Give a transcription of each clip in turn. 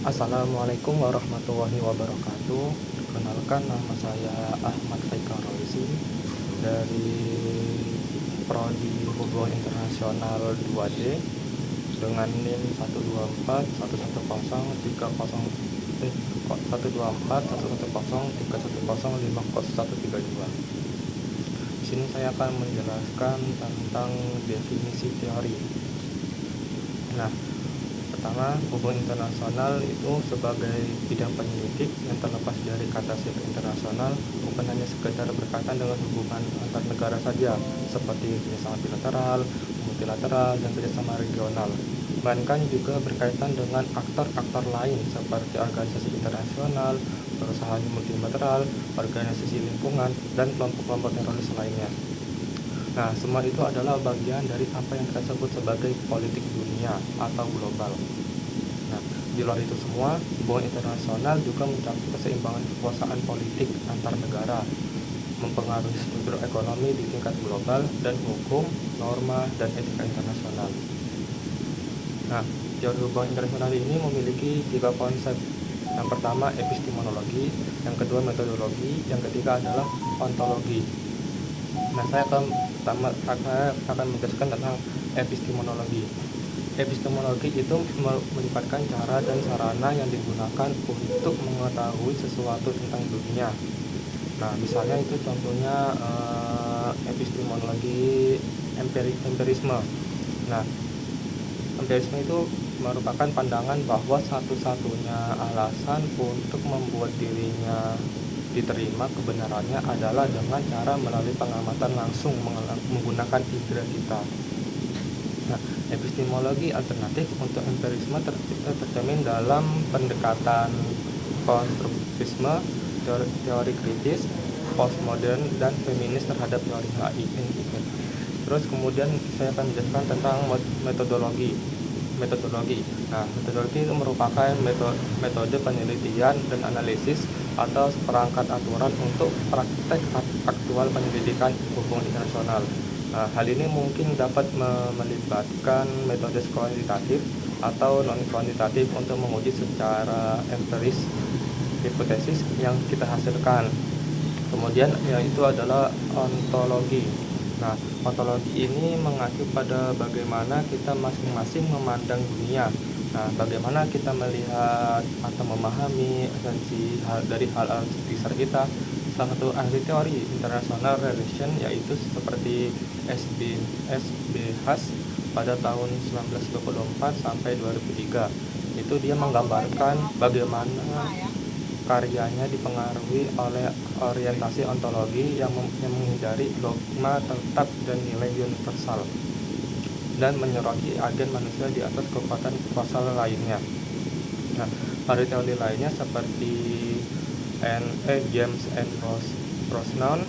Assalamualaikum warahmatullahi wabarakatuh. Perkenalkan, nama saya Ahmad Faikal Roisi dari Prodi Hubungan Internasional 2D dengan NIM 124 110 310 124 110 310 50132. Di sini saya akan menjelaskan tentang definisi teori. Nah, pertama, hubungan internasional itu sebagai bidang penyelidik yang terlepas dari kata sifat internasional bukan hanya sekedar berkaitan dengan hubungan antar negara saja, seperti kerjasama bilateral, multilateral, dan kerjasama regional, melainkan juga berkaitan dengan aktor-aktor lain seperti organisasi internasional, perusahaan multilateral, organisasi lingkungan, dan kelompok-kelompok teroris lainnya. Nah, semua itu adalah bagian dari apa yang kita sebut sebagai politik dunia atau global. Nah, di luar itu semua, hubungan internasional juga mencakup keseimbangan kekuasaan politik antar negara, mempengaruhi struktur ekonomi di tingkat global, dan hukum, norma, dan etika internasional. Nah, teori hubungan internasional ini memiliki 3 konsep. Yang pertama, epistemologi, yang kedua, metodologi, yang ketiga adalah ontologi. Nah, saya akan menjelaskan tentang epistemologi. Epistemologi itu melibatkan cara dan sarana yang digunakan untuk mengetahui sesuatu tentang dunia. Nah, misalnya itu contohnya epistemologi empirisme. Nah, empirisme itu merupakan pandangan bahwa satu-satunya alasan untuk membuat dirinya diterima kebenarannya adalah dengan cara melalui pengamatan langsung menggunakan indera kita. Nah, epistemologi alternatif untuk empirisme tercermin dalam pendekatan konstruktivisme, teori kritis, postmodern, dan feminis terhadap teori HI. Terus kemudian saya akan menjelaskan tentang metodologi. Nah, metodologi itu merupakan metode penelitian dan analisis atau seperangkat aturan untuk praktek aktual penyelidikan hubungan internasional. Nah, hal ini mungkin dapat melibatkan metode kuantitatif atau non-kuantitatif untuk menguji secara empiris hipotesis yang kita hasilkan. Kemudian yaitu adalah ontologi. Nah, ontologi ini mengacu pada bagaimana kita masing-masing memandang dunia. Nah, bagaimana kita melihat atau memahami esensi dari hal-hal sekitar kita. Salah satu ahli teori international relation yaitu seperti S.B. Haas pada tahun 1924 sampai 2003. Itu dia menggambarkan bagaimana karyanya dipengaruhi oleh orientasi ontologi yang menghindari dogma tetap dan nilai universal dan menyoroti agen manusia di atas kekuatan kuasa lainnya. Nah, teori lainnya seperti James N. Brosnan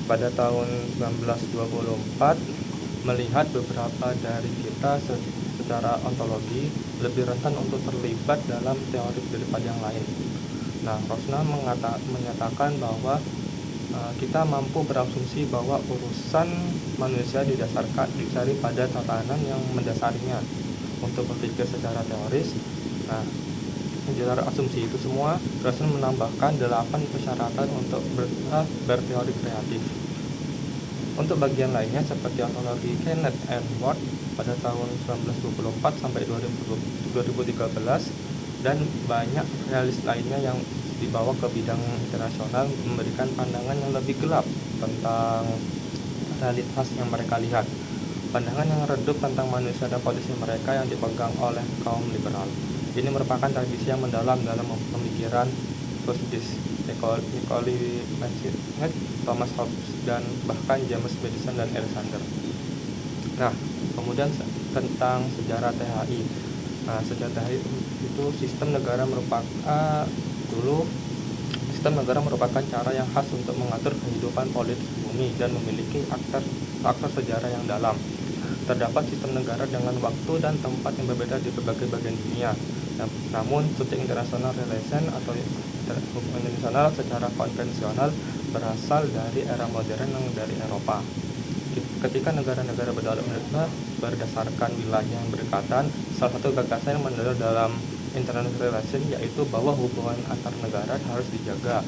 pada tahun 1924 melihat beberapa dari kita secara ontologi lebih rentan untuk terlibat dalam teori daripada yang lain. Nah, Brosnan menyatakan bahwa kita mampu berasumsi bahwa urusan manusia didasari pada tatanan yang mendasarinya untuk berpikir secara teoris. Nah, menjelaskan asumsi itu semua, Brosnan menambahkan 8 persyaratan untuk berteori kreatif. Untuk bagian lainnya seperti ontologi Kenneth N. Ward pada tahun 1924 sampai 2013 dan banyak realis lainnya yang dibawa ke bidang internasional memberikan pandangan yang lebih gelap tentang realitas yang mereka lihat. Pandangan yang redup tentang manusia dan posisi mereka yang dipegang oleh kaum liberal. Ini merupakan tradisi yang mendalam dalam pemikiran Foucault, Nicole Mancini, Thomas Hobbes, dan bahkan James Madison dan Alexander. Nah, kemudian tentang sejarah THI. Nah, sejarah THI itu sistem negara merupakan cara yang khas untuk mengatur kehidupan politik bumi dan memiliki aktor sejarah yang dalam. Terdapat sistem negara dengan waktu dan tempat yang berbeda di berbagai bagian dunia. Namun, subjek international relation atau hubungan internasional secara konvensional berasal dari era modern yang dari Eropa. Ketika negara-negara berdasarkan wilayah yang berdekatan, salah satu gagasan yang mendasar dalam international relation yaitu bahwa hubungan antar negara harus dijaga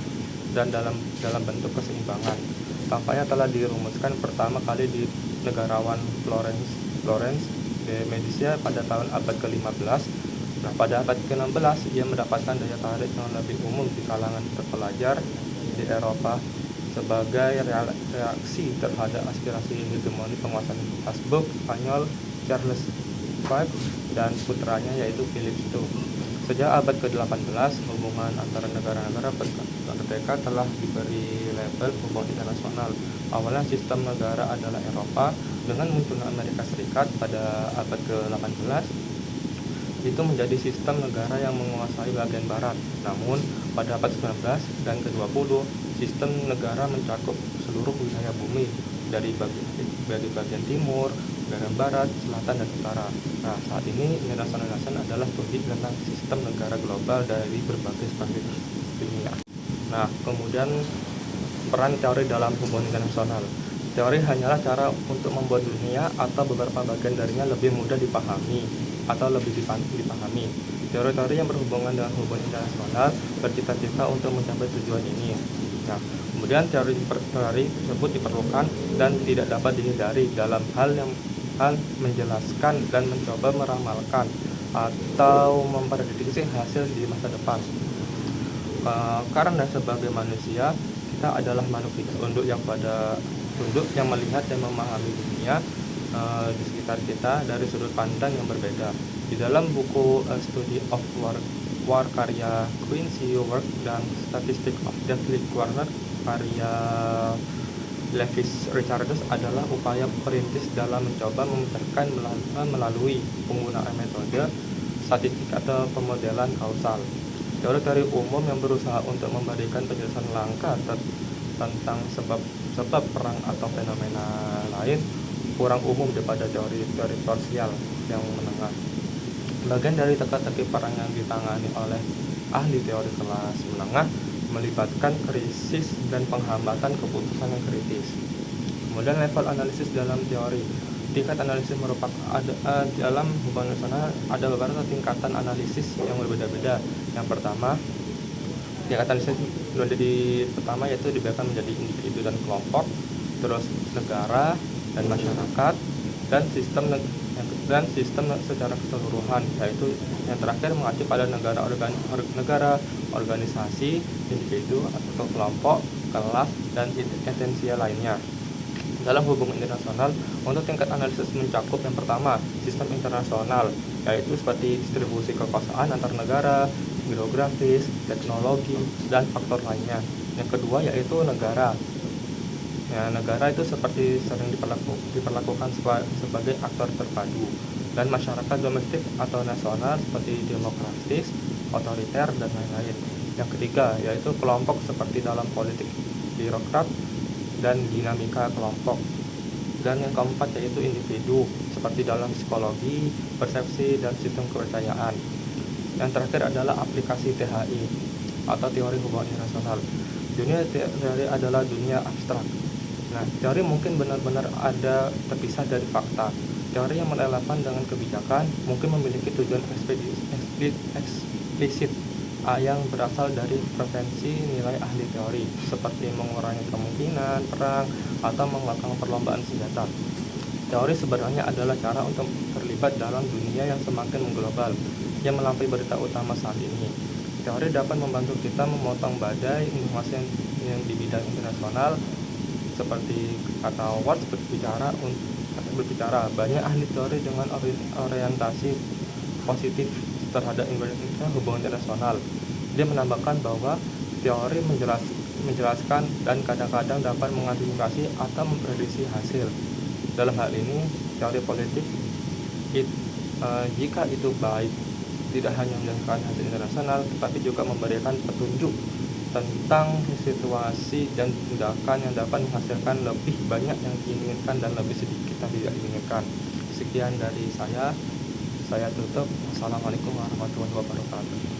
dan dalam bentuk keseimbangan. Tampaknya telah dirumuskan pertama kali di negarawan Florence de Medici pada tahun abad ke-15. Nah, pada abad ke-16 ia mendapatkan daya tarik yang lebih umum di kalangan terpelajar di Eropa sebagai reaksi terhadap aspirasi hegemoni penguasaan Habsburg Spanyol Charles V dan putranya yaitu Philip II. Sejak abad ke-18, hubungan antara negara-negara merdeka telah diberi label hubungan internasional. Awalnya sistem negara adalah Eropa, dengan munculnya Amerika Serikat pada abad ke-18, itu menjadi sistem negara yang menguasai bagian barat. Namun, pada abad ke-19 dan ke-20, sistem negara mencakup seluruh wilayah bumi dari bagian timur, bagian barat, selatan, dan utara. Nah, saat ini international relation adalah studi tentang sistem negara global dari berbagai perspektif dunia. Nah, kemudian peran teori dalam hubungan internasional. Teori hanyalah cara untuk membuat dunia atau beberapa bagian darinya lebih mudah dipahami atau lebih dipahami. Teori-teori yang berhubungan dengan hubungan internasional bercita-cita untuk mencapai tujuan ini. Nah, kemudian teori tersebut diperlukan dan tidak dapat dihindari dalam hal menjelaskan dan mencoba meramalkan atau memprediksi hasil di masa depan. Karena sebagai manusia kita adalah makhluk tunduk yang melihat dan memahami dunia di sekitar kita dari sudut pandang yang berbeda. Di dalam buku Study of War karya Quincy Work dan Statistics of Deadly Warfare karya Lewis Richardson adalah upaya perintis dalam mencoba memecahkan melalui penggunaan metode statistik atau pemodelan kausal. Teori-teori umum yang berusaha untuk memberikan penjelasan langka tentang sebab perang atau fenomena lain kurang umum daripada teori-teori parsial yang menengah. Bagian dari teka-teki perang yang ditangani oleh ahli teori kelas menengah melibatkan krisis dan penghambatan keputusan yang kritis. Kemudian level analisis dalam teori. Tingkat analisis merupakan dalam hubungan internasional ada beberapa tingkatan analisis yang berbeda-beda. Yang pertama, tingkat analisis pertama yaitu dibedakan menjadi individu dan kelompok, terus negara dan masyarakat, dan sistem secara keseluruhan, yaitu yang terakhir mengacu pada negara, organisasi, individu atau kelompok, kelas, dan esensial lainnya. Dalam hubungan internasional, untuk tingkat analisis mencakup yang pertama, sistem internasional, yaitu seperti distribusi kekuasaan antar negara, geografis, teknologi, dan faktor lainnya. Yang kedua yaitu negara. Ya, negara itu seperti sering diperlakukan sebagai aktor terpadu, dan masyarakat domestik atau nasional seperti demokratis, otoriter, dan lain-lain. Yang ketiga yaitu kelompok seperti dalam politik birokrat dan dinamika kelompok. Dan yang keempat yaitu individu seperti dalam psikologi, persepsi, dan sistem kepercayaan. Yang terakhir adalah aplikasi THI atau teori hubungan internasional. Dunia teori adalah dunia abstrak. Nah, teori mungkin benar-benar ada terpisah dari fakta. Teori yang relevan dengan kebijakan mungkin memiliki tujuan eksplisit yang berasal dari preferensi nilai ahli teori, seperti mengurangi kemungkinan perang atau melakukan perlombaan senjata. Teori sebenarnya adalah cara untuk terlibat dalam dunia yang semakin mengglobal, yang melampaui berita utama saat ini. Teori dapat membantu kita memotong badai informasi yang di bidang internasional, seperti kata Watts berbicara. Banyak ahli teori dengan orientasi positif terhadap hubungan internasional. Dia menambahkan bahwa teori menjelaskan dan kadang-kadang dapat mengantisipasi atau memprediksi hasil. Dalam hal ini, teori politik jika itu baik, tidak hanya menjelaskan hasil internasional, tetapi juga memberikan petunjuk tentang situasi dan tindakan yang dapat menghasilkan lebih banyak yang diinginkan dan lebih sedikit yang tidak diinginkan. Sekian dari saya tutup. Assalamualaikum warahmatullahi wabarakatuh.